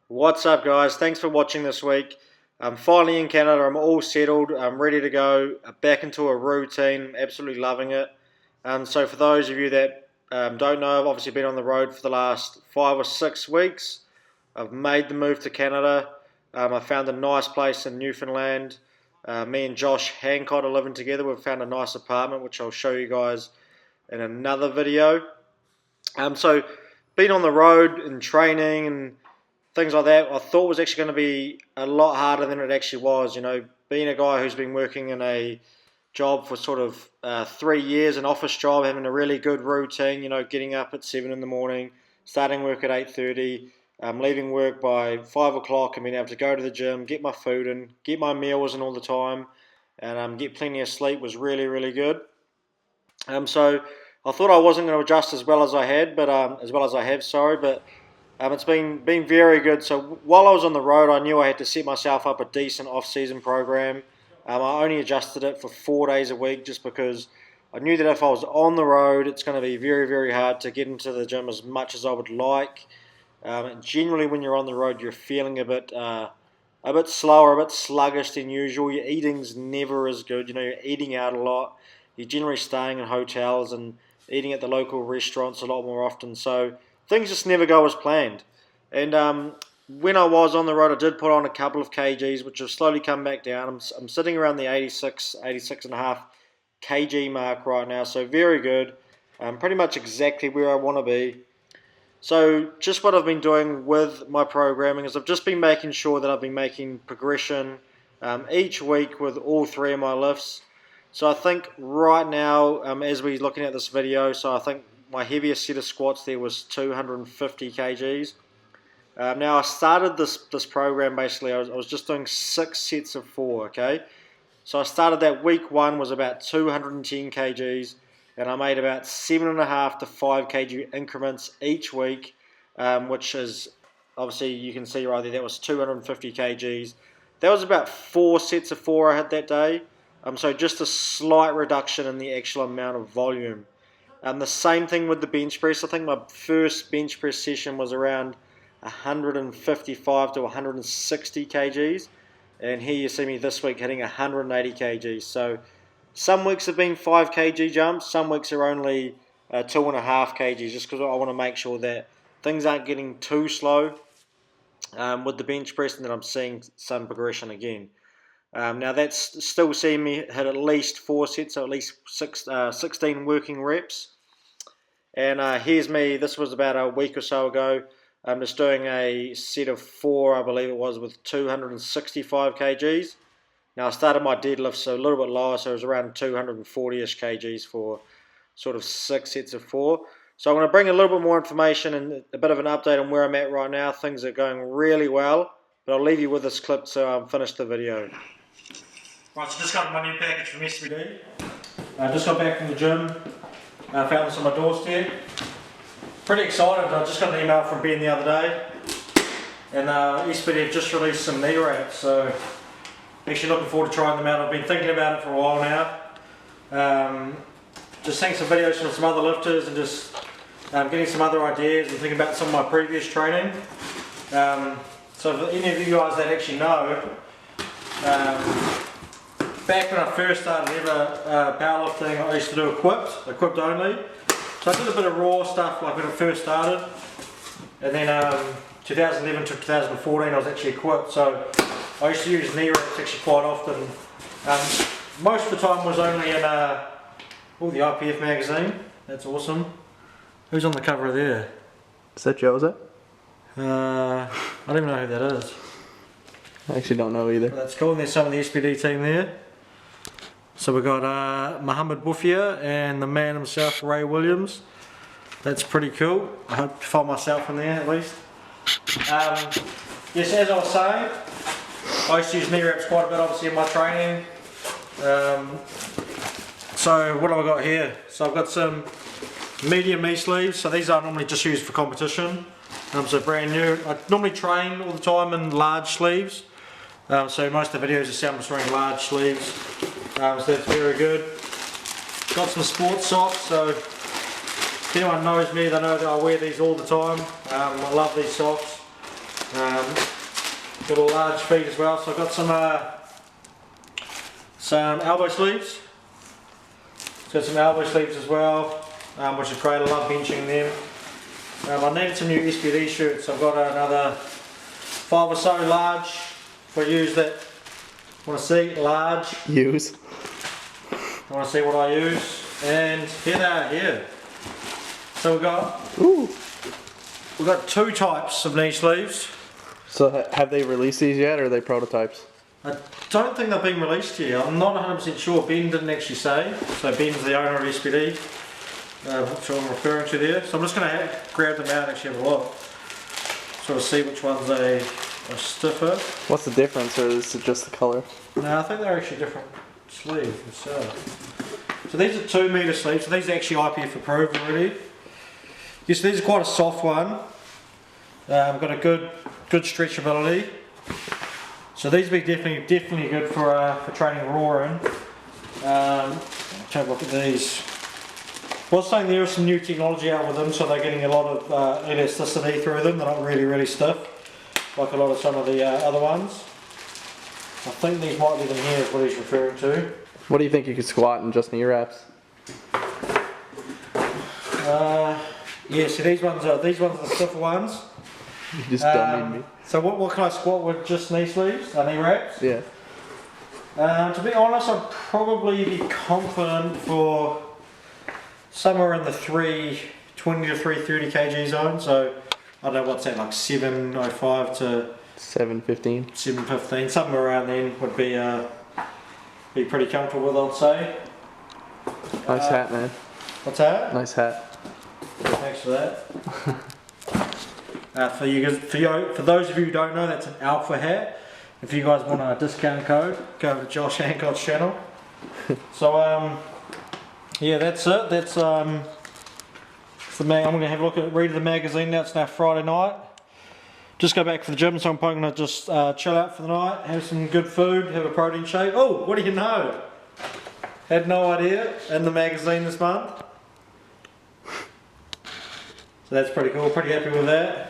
What's up, guys? Thanks for watching this week. I'm finally in Canada. I'm all settled. I'm ready to go back into a routine. Absolutely loving it. So for those of you that don't know, I've obviously been on the road for the last 5 or 6 weeks. I've made the move to Canada. I found a nice place in Newfoundland. Me and Josh Hancock are living together. We've found a nice apartment, which I'll show you guys in another video. So being on the road and training and things like that, I thought was actually going to be a lot harder than it actually was. You know, being a guy who's been working in a job for sort of 3 years, an office job, having a really good routine, you know, getting up at 7 in the morning, starting work at 8:30, leaving work by 5 o'clock and being able to go to the gym, get my food in, get my meals in all the time, and get plenty of sleep was really, really good. So I thought I wasn't going to adjust as well as I had, but it's been very good. So while I was on the road, I knew I had to set myself up a decent off-season program. I only adjusted it for 4 days a week just because I knew that if I was on the road, it's going to be very, very hard to get into the gym as much as I would like. Generally, when you're on the road, you're feeling a bit slower, a bit sluggish than usual. Your eating's never as good. You know, you're eating out a lot. You're generally staying in hotels and eating at the local restaurants a lot more often. So things just never go as planned. And when I was on the road, I did put on a couple of kgs, which have slowly come back down. I'm sitting around the 86 and a half kg mark right now, so very good. Pretty much exactly where I want to be. So just what I've been doing with my programming is I've just been making sure that I've been making progression each week with all 3 of my lifts. So I think right now, as we're looking at this video, so I think my heaviest set of squats there was 250 kgs. Now I started this program basically, I was just doing 6 sets of 4, okay? So I started that week 1 was about 210 kgs, and I made about 7.5 to 5 kg increments each week, which is, obviously you can see right there, that was 250 kgs. That was about 4 sets of 4 I had that day, so just a slight reduction in the actual amount of volume. The same thing with the bench press. I think my first bench press session was around 155 to 160 kgs. And here you see me this week hitting 180 kgs. So some weeks have been 5 kg jumps, some weeks are only 2.5 kgs, just because I want to make sure that things aren't getting too slow with the bench press and that I'm seeing some progression again. Now that's still seeing me hit at least 4 sets, so at least 16 working reps. And here's me, this was about a week or so ago. I'm just doing a set of 4, I believe it was, with 265 kgs. Now I started my deadlift so a little bit lower, so it was around 240-ish kgs for sort of 6 sets of 4. So I'm going to bring a little bit more information and a bit of an update on where I'm at right now. Things are going really well, but I'll leave you with this clip so I'll finish the video. Right, so just got my new package from SBD. I just got back from the gym. I found this on my doorstep. Pretty excited. I just got an email from Ben the other day, and SBD have just released some knee wraps, so actually looking forward to trying them out. I've been thinking about it for a while now. Just seeing some videos from some other lifters and just getting some other ideas and thinking about some of my previous training. So for any of you guys that actually know, back when I first started ever powerlifting, I used to do equipped only. So I did a bit of raw stuff like when I first started, and then 2011 to 2014 I was actually equipped. So I used to use knee wraps actually quite often. Most of the time was only in the IPF magazine. That's awesome. Who's on the cover there? Is that Joe, is it? I don't even know who that is. I actually don't know either. Well, that's cool, and there's some of the SBD team there. So we've got Mohammed Bufia and the man himself, Ray Williams. That's pretty cool. I hope to find myself in there at least. Yes, as I was saying, I used to use knee wraps quite a bit, obviously, in my training. So what have I got here? So I've got some medium knee sleeves. So these are normally just used for competition. So brand new. I normally train all the time in large sleeves. So most of the videos you see I'm just wearing large sleeves. So that's very good. Got some sports socks. So if anyone knows me, they know that I wear these all the time. I love these socks. Got a large feet as well. So I've got some elbow sleeves. Got some elbow sleeves as well, which is great. I love benching them. I needed some new SBD shirts. I've got another 5 or so large for use that want to see large. Use. I want to see what I use, and here they are here. So we've got 2 types of knee sleeves. So have they released these yet, or are they prototypes? I don't think they've been released yet. I'm not 100% sure. Ben didn't actually say. So Ben's the owner of SBD, which I'm referring to there. So I'm just going to grab them out and actually have a look. Sort of see which ones are stiffer. What's the difference, or is it just the color? No, I think they're actually different sleeves. So these are 2 metre sleeves. So these are actually IPF approved already. Yes, these are quite a soft one. Got a good stretchability. So these will be definitely good for training raw in. Let's have a look at these. I was saying there is some new technology out with them, so they're getting a lot of elasticity through them. They're not really stiff, like a lot of some of the other ones. I think these might be them here is what he's referring to. What do you think you could squat in just knee wraps? Yeah, so these ones are the stiffer ones. You just dummied me. So what can I squat with just knee sleeves, knee wraps? Yeah. To be honest, I'd probably be confident for somewhere in the 320 to 330 kg zone. So I don't know what's that, like 705 to 715. 715, somewhere around then would be pretty comfortable with, I'd say. Nice hat, man. What's that? Nice hat. Thanks for that. For those of you who don't know, that's an alpha hat. If you guys want a discount code, go over to Josh Hancock's channel. So yeah, that's it. That's the mag. I'm going to have a look at read the magazine now. It's now Friday night. Just go back for the gym, so I'm probably going to just chill out for the night, have some good food, have a protein shake. Oh, what do you know? Had no idea. In the magazine this month. So that's pretty cool. Pretty happy with that.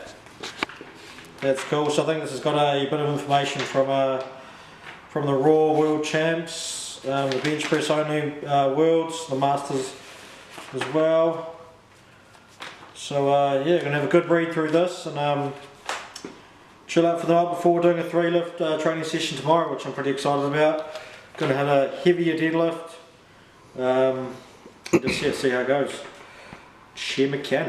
That's cool. So I think this has got a bit of information from the Raw World Champs, the bench press only Worlds, the Masters as well. So yeah, gonna have a good read through this and chill out for the night before doing a 3 lift training session tomorrow, which I'm pretty excited about. Gonna have a heavier deadlift. Just see how it goes. Share mechanic.